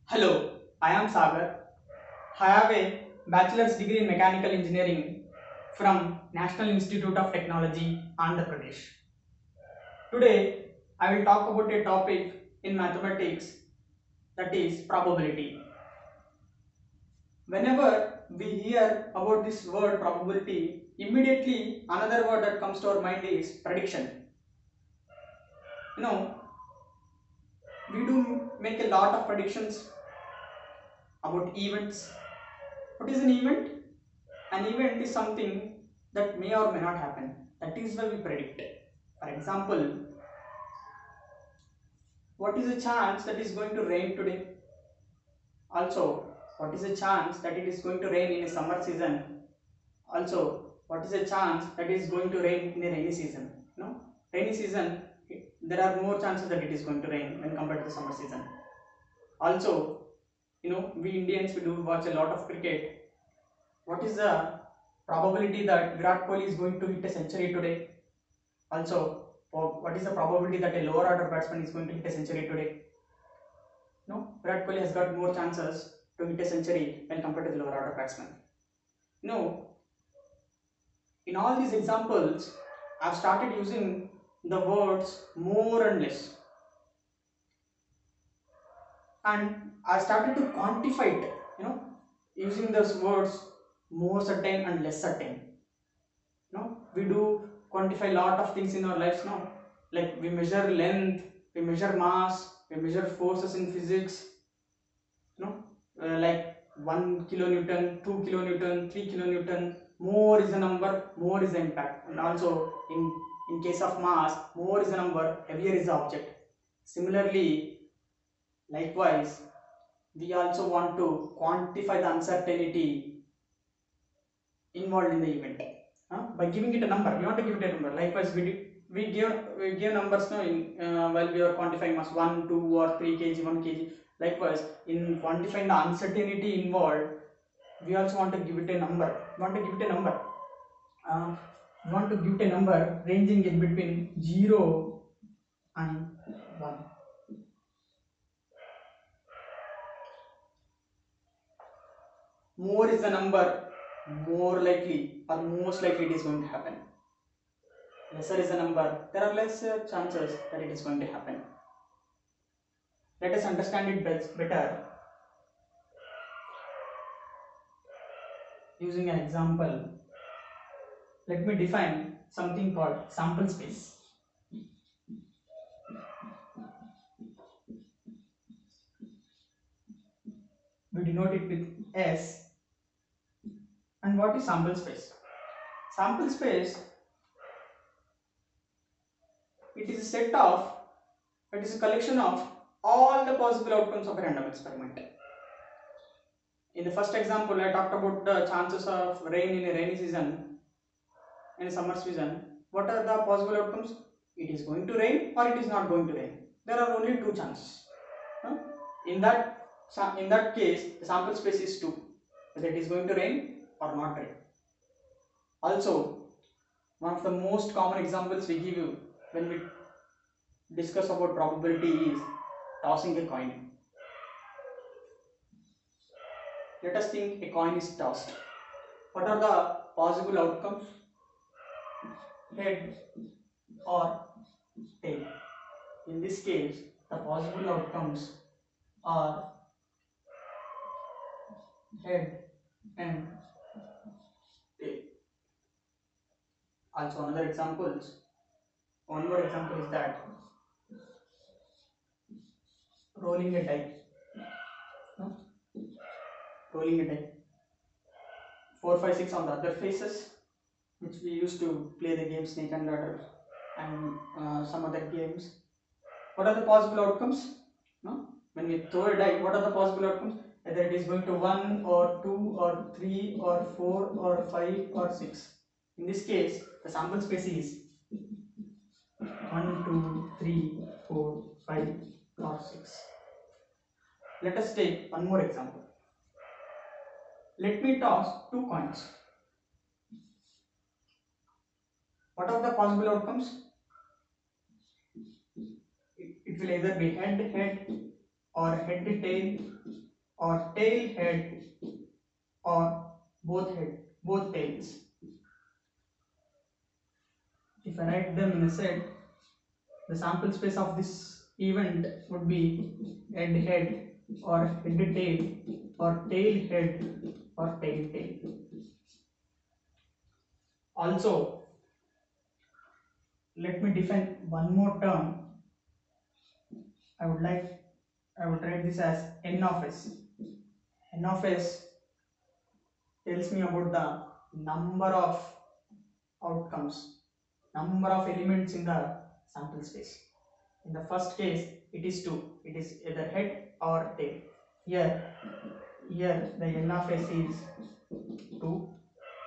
Hello, I am Sagar. I have a bachelor's degree in mechanical engineering from National Institute of Technology, Andhra Pradesh. Today, I will talk about a topic in mathematics, that is probability. Whenever we hear about this word probability, immediately another word that comes to our mind is prediction. You know, we do make a lot of predictions about events. What is an event? An event is something that may or may not happen. That is why we predict. For example, what is the chance that is going to rain today? Also, what is the chance that it is going to rain in a summer season? Also, what is the chance that it is going to rain in a rainy season? No, rainy season, there are more chances that it is going to rain when compared to the summer season. Also, we Indians we do watch a lot of cricket. What is the probability that Virat Kohli is going to hit a century today? Also, what is the probability that a lower order batsman is going to hit a century today? No, Virat Kohli has got more chances to hit a century when compared to the lower order batsman. No, in all these examples, I've started using the words more and less, and I started to quantify it. Using those words more certain and less certain. We do quantify a lot of things in our lives now, like we measure length, we measure mass, we measure forces in physics, like 1 kilonewton, 2 kilonewton, 3 kilonewton. More is the number, more is the impact. And also in case of mass, more is the number, heavier is the object. Similarly, likewise, we also want to quantify the uncertainty involved in the event, by giving it a number. We want to give it a number. Likewise, we give numbers now in while we are quantifying mass 1, 2 or 3 kg, 1 kg. Likewise, in quantifying the uncertainty involved, we also want to give it a number. We want to give it a number. We want to give it a number ranging in between 0 and 1. More is the number, more likely or most likely it is going to happen. Lesser is the number, there are lesser chances that it is going to happen. Let us understand it better using an example. Let me define something called sample space. We denote it with S. And what is sample space? Sample space, it is a collection of all the possible outcomes of a random experiment. In the first example, I talked about the chances of rain in a rainy season, in a summer season. What are the possible outcomes? It is going to rain or it is not going to rain. There are only two chances. In that case, the sample space is 2, whether it is going to rain or not rain. Also, one of the most common examples we give you when we discuss about probability is tossing a coin. Let us think a coin is tossed. What are the possible outcomes? Head or tail. In this case, the possible outcomes are head and tail. Also, one more example is that rolling a die. Rolling a die. 4, 5, 6 on the other faces, which we used to play the game Snake and Ladder and some other games. What are the possible outcomes? When we throw a die, what are the possible outcomes? Whether it is going to 1 or 2 or 3 or 4 or 5 or 6. In this case, the sample space is 1, 2, 3, 4, 5 or 6. Let us take one more example. Let me toss 2 coins. What are the possible outcomes? It will either be head or head tail or tail head or both tails. If I write them in a set, the sample space of this event would be head or head tail or tail head or tail tail. Also, let me define one more term. I would write this as n of s. N of s tells me about the number of outcomes, number of elements in the sample space. In the first case, it is 2. It is either head or tail. Here the n of s is 2.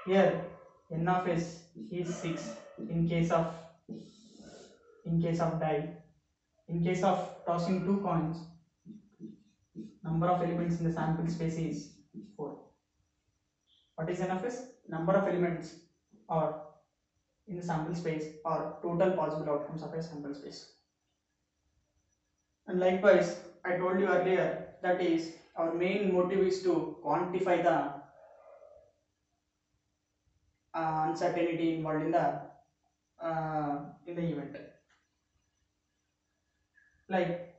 Here n of s is 6 in case of die. In case of tossing 2 coins, number of elements in the sample space is 4. What is n of s? Number of elements or in the sample space or total possible outcomes of a sample space. And likewise, I told you earlier, that is our main motive is to quantify the uncertainty involved in the event. Like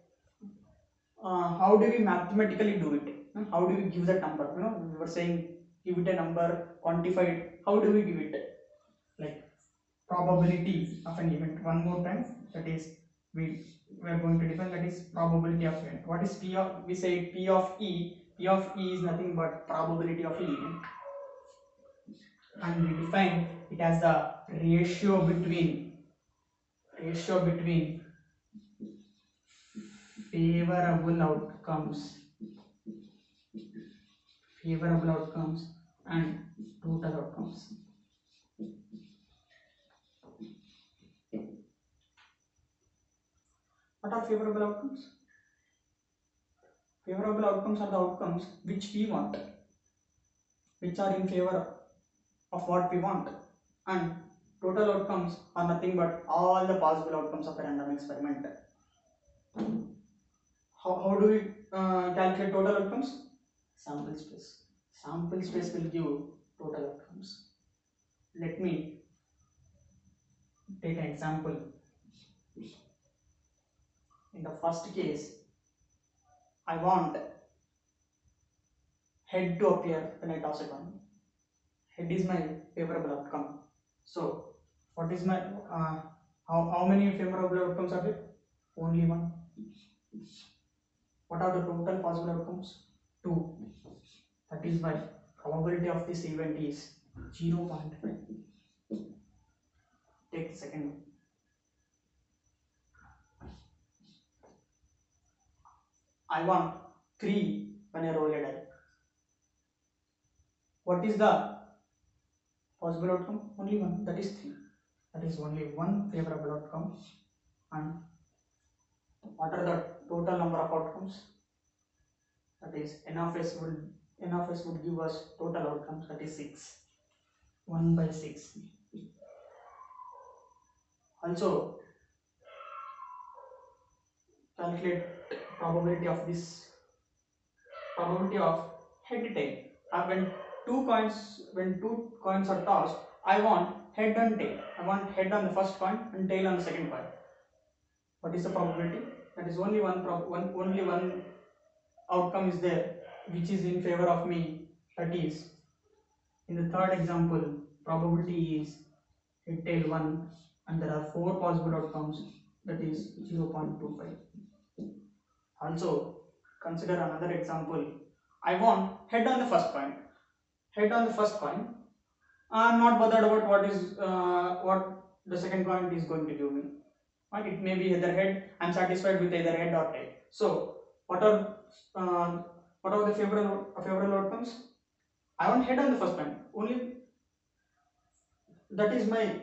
how do we mathematically do it? How do we give that number? We were saying give it a number, quantify it. How do we give it? Like probability of an event. One more time, that is we are going to define, that is probability of event. What is P of? We say P of E. P of E is nothing but probability of an event, and we define it as the ratio between favorable outcomes and total outcomes. What are favorable outcomes? Favorable outcomes are the outcomes which we want, which are in favor of what we want, and total outcomes are nothing but all the possible outcomes of a random experiment. How do we calculate total outcomes? Sample space. Sample space will give total outcomes. Let me take an example. In the first case, I want head to appear when I toss a coin. Head is my favorable outcome. So, what is my how many favorable outcomes are there? Only one. What are the total possible outcomes? 2. That is why probability of this event is 0.5. Take the second one. I want 3 when I roll a die. What is the possible outcome? Only one, that is 3. That is only one favorable outcome. And what are the total number of outcomes? That is n of s would give us total outcomes, that is 6. 1 by 6. Also calculate probability of head tail. When two coins are tossed, I want head and tail. I want head on the first coin and tail on the second coin. What is the probability? That is only one outcome is there which is in favor of me. That is, in the third example, probability is head tail 1, and there are 4 possible outcomes, that is 0.25. Also consider another example. I want head on the first coin. I am not bothered about what the second coin is going to give me. Right? It may be either head. I am satisfied with either head or tail. So what are the favorable outcomes? I want head on the first coin. Only that is my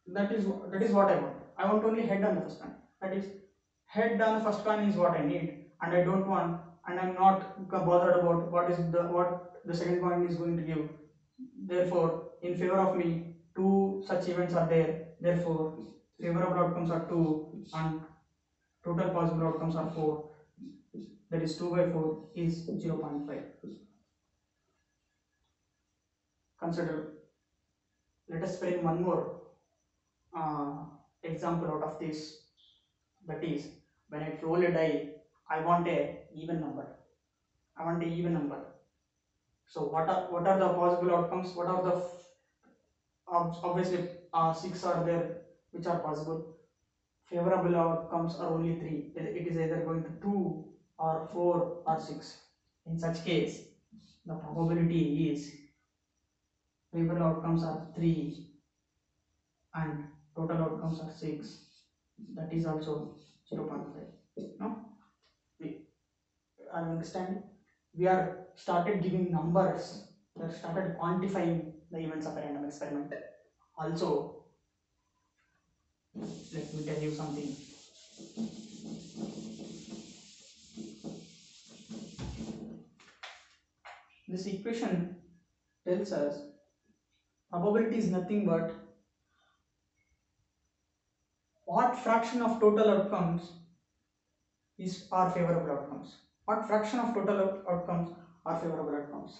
that is what I want. I want only head on the first coin. That is, head on the first coin is what I need, and I don't want, and I'm not bothered about what the second coin is going to give. Therefore, in favor of me, 2 such events are there. Therefore, favorable outcomes are 2 and Total possible outcomes are 4. That is 2 by 4 is 0.5. Consider, let us bring one more example out of this. That is, when I roll a die, I want a even number. I want a even number. So what are the possible outcomes? What are the obviously 6 are there which are possible. Favorable outcomes are only 3. It is either going to 2 or 4 or 6. In such case, the probability is favorable outcomes are 3 and total outcomes are 6. That is also 0.5. No, we are understanding. We are started giving numbers. We have started quantifying the events of a random experiment. Also, let me tell you something. This equation tells us probability is nothing but what fraction of total outcomes are favorable outcomes. What fraction of total outcomes are favorable outcomes.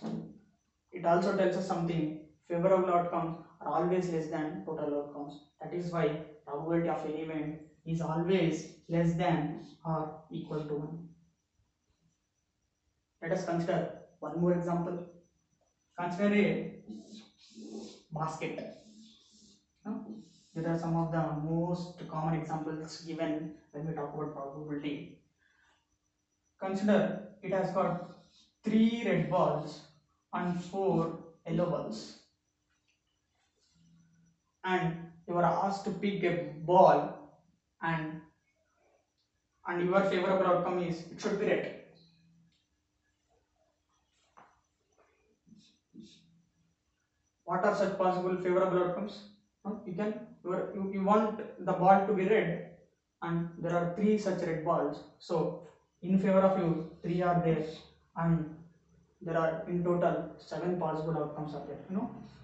It also tells us something. Favorable outcomes are always less than total outcomes. That is why probability of an event is always less than or equal to 1. Let us consider one more example. Consider a basket. There are some of the most common examples given when we talk about probability. Consider it has got 3 red balls and 4 yellow balls, and you are asked to pick a ball, and your favorable outcome is it should be red. What are such possible favorable outcomes? You want the ball to be red, and there are 3 such red balls. So in favor of you, 3 are there, and there are in total 7 possible outcomes are there.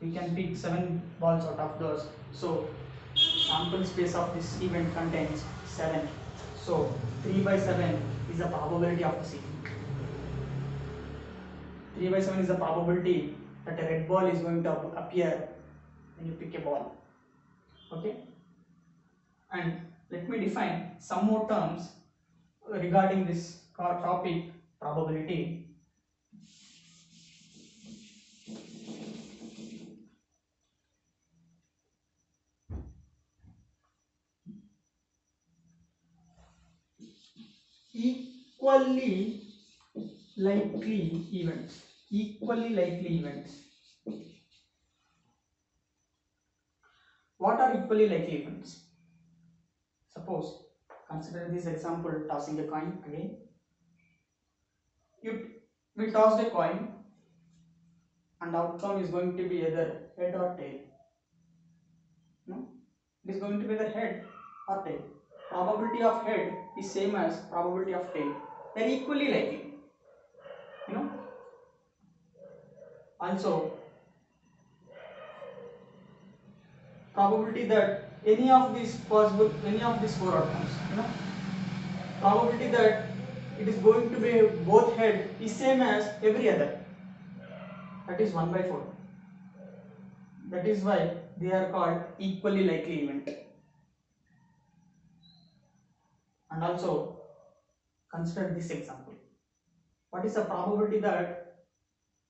We can pick 7 balls out of those. So sample space of this event contains 7. So 3 by 7 is the probability of the sequence. 3 by 7 is the probability that a red ball is going to appear when you pick a ball. Okay? And let me define some more terms regarding this topic, probability. Equally likely events. Equally likely events. What are equally likely events? Suppose, consider this example, tossing a coin again. We tossed a coin, and the outcome is going to be either head or tail. No? It is going to be either head or tail. Probability of head is same as probability of tail. They are equally likely. Also, probability that any of these 4 outcomes, probability that it is going to be both head is same as every other. That is 1 by 4. That is why they are called equally likely event. And also, consider this example. What is the probability that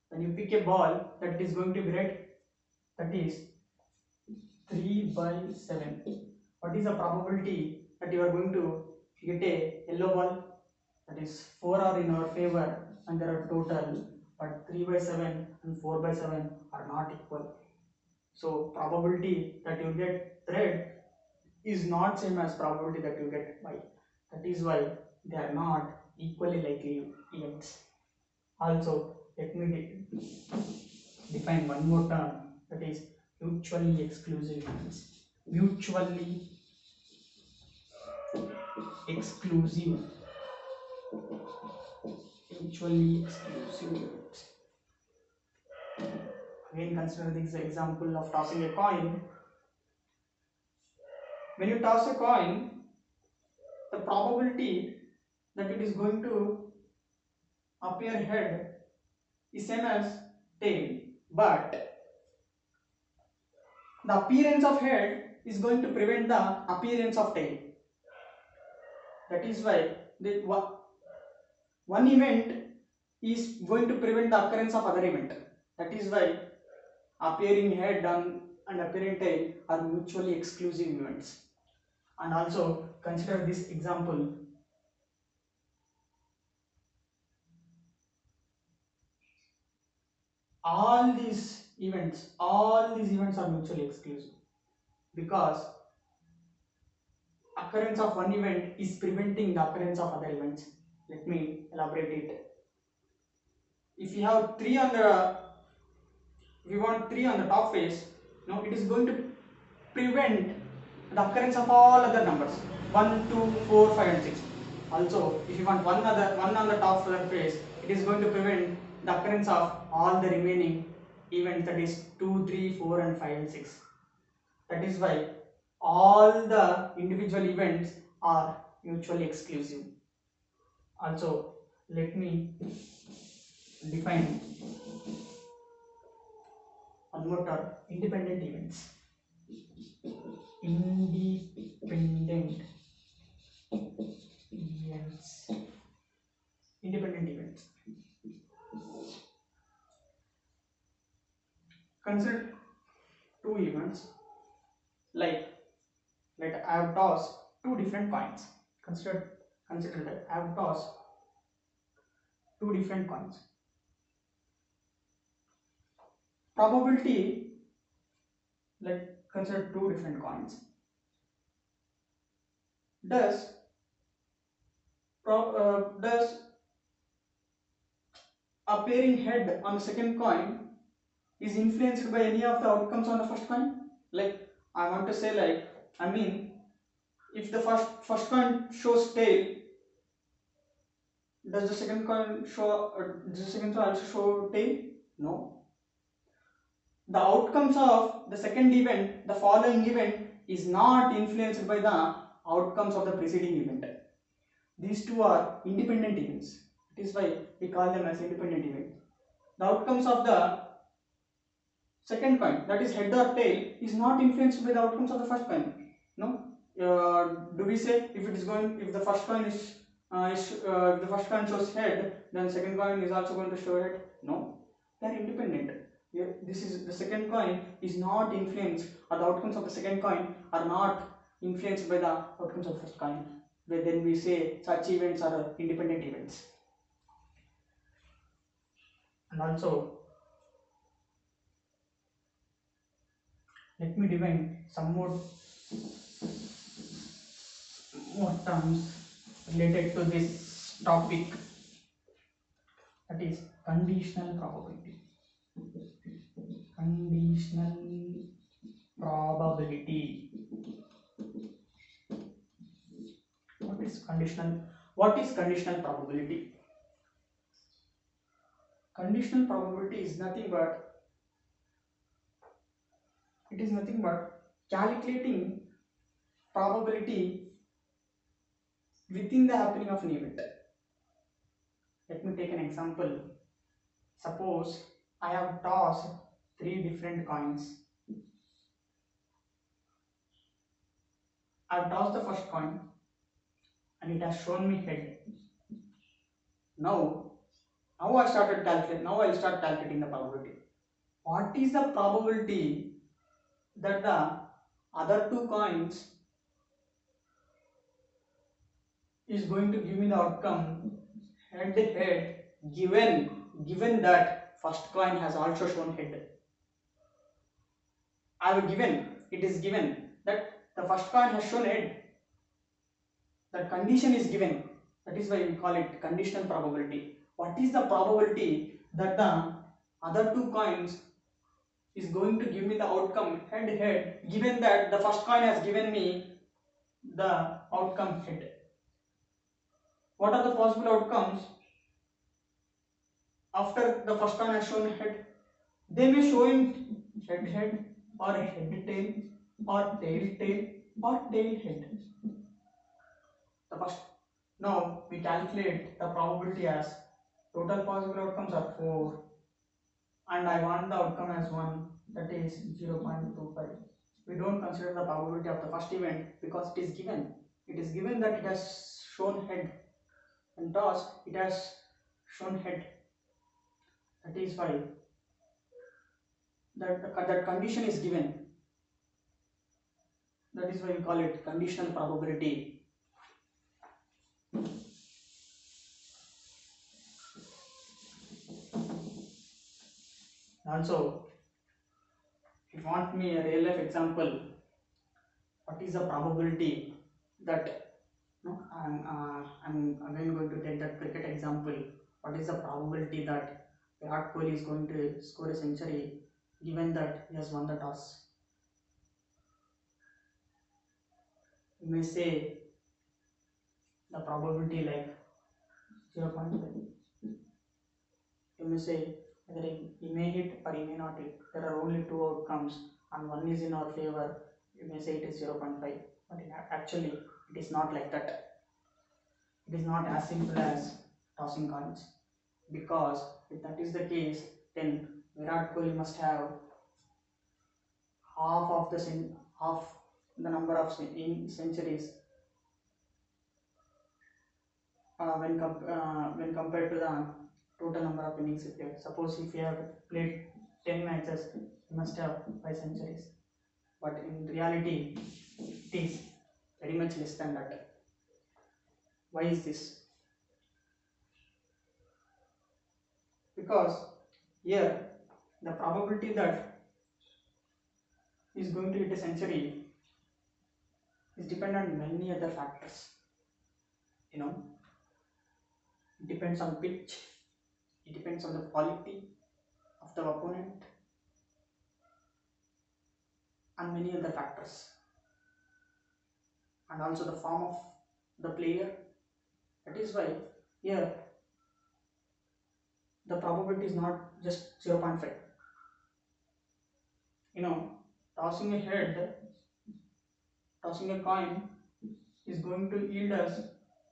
when you pick a ball that it is going to be red? That is 3 by 7. What is the probability that you are going to get a yellow ball? That is 4 are in our favor, and there are total, but 3 by 7 and 4 by 7 are not equal. So probability that you get red is not same as probability that you get white. That is why they are not equally likely events. Also, let me define one more term, that is mutually exclusive events. Mutually exclusive. Mutually exclusive events. Again, consider this example of tossing a coin. When you toss a coin, the probability that it is going to appear head is same as tail, but the appearance of head is going to prevent the appearance of tail. That is why the one event is going to prevent the occurrence of other event. That is why appearing head and appearing tail are mutually exclusive events. And also consider this example. All these events are mutually exclusive because occurrence of one event is preventing the occurrence of other events. Let me elaborate it. If you have if you want 3 on the top face, now it is going to prevent the occurrence of all other numbers 1, 2, 4, 5 and 6. Also, if you want one on the top face, it is going to prevent the occurrence of all the remaining events, that is 2, 3, 4 and 5 and 6. That is why all the individual events are mutually exclusive. Also, let me define one more term: independent events. Independent events. Independent events. Consider two events. Like I have tossed two different coins. Consider that I have tossed two different coins. Probability, consider two different coins. Does appearing head on the second coin is influenced by any of the outcomes on the first coin? I want to say, if the first coin shows tail, does the second coin also show tail? No. The outcomes of the second event, the following event, is not influenced by the outcomes of the preceding event. These two are independent events. That is why we call them as independent events. The outcomes of the second coin, that is head or tail, is not influenced by the outcomes of the first coin. No. Do we say if the first coin if the first coin shows head, then second coin is also going to show head? No. They are independent. The second coin is not influenced, or the outcomes of the second coin are not influenced by the outcomes of the first coin. Then we say such events are independent events. And also, let me define some more terms related to this topic, that is conditional probability. Conditional probability. What is conditional probability? Conditional probability is nothing but calculating probability within the happening of an event. Let me take an example. Suppose I have tossed 3 different coins. I have tossed the first coin and it has shown me head. Now I will start calculating the probability. What is the probability that the other 2 coins is going to give me the outcome head given that first coin has also shown head? It is given that the first coin has shown head. That condition is given. That is why we call it conditional probability. What is the probability that the other 2 coins is going to give me the outcome head given that the first coin has given me the outcome head? What are the possible outcomes after the first coin has shown head? They may show in head or head tail or tail or tail head. The first, now we calculate the probability as total possible outcomes are 4 and I want the outcome as 1, that is 0.25. We don't consider the probability of the first event because it is given. It is given that it has shown head and toss it has shown head. That is why that condition is given. That is why we call it conditional probability. Also, if you want me a real life example, what is the probability that I'm again going to take that cricket example. What is the probability that Virat Kohli is going to score a century given that he has won the toss? You may say the probability like 0.5. You may say whether he may hit or he may not hit. There are only two outcomes and one is in our favor. You may say it is 0.5, but actually it is not like that. It is not as simple as tossing coins, because if that is the case, then Virat Kohli must have half the number of centuries when compared to the total number of innings he played. Suppose if he have played 10 matches, he must have 5 centuries. But in reality, it is very much less than that. Why is this? Because here the probability that he is going to hit a century is dependent on many other factors. You know, it depends on pitch, it depends on the quality of the opponent, and many other factors, and also the form of the player. That is why here the probability is not just 0.5. You know, tossing a coin is going to yield us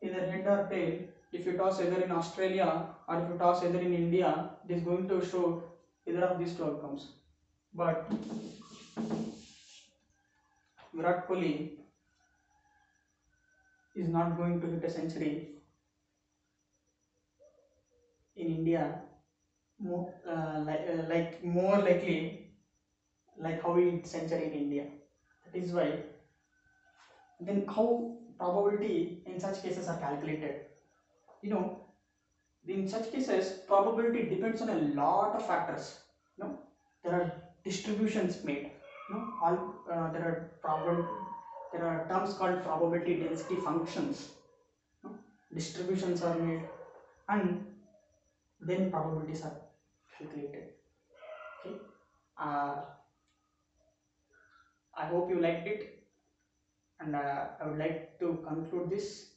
either head or tail. If you toss either in Australia or if you toss either in India, it is going to show either of these two outcomes. But Virat Kohli is not going to hit a century in India, more likely like how he hit century in India. That is why. Then how probability in such cases are calculated? You know, in such cases probability depends on a lot of factors. You know, there are distributions made. You know, there are terms called probability density functions. You know, distributions are made and then probabilities are calculated. Okay. I hope you liked it, and I would like to conclude this.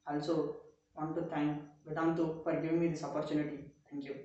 Also want to thank Vedantu for giving me this opportunity. Thank you.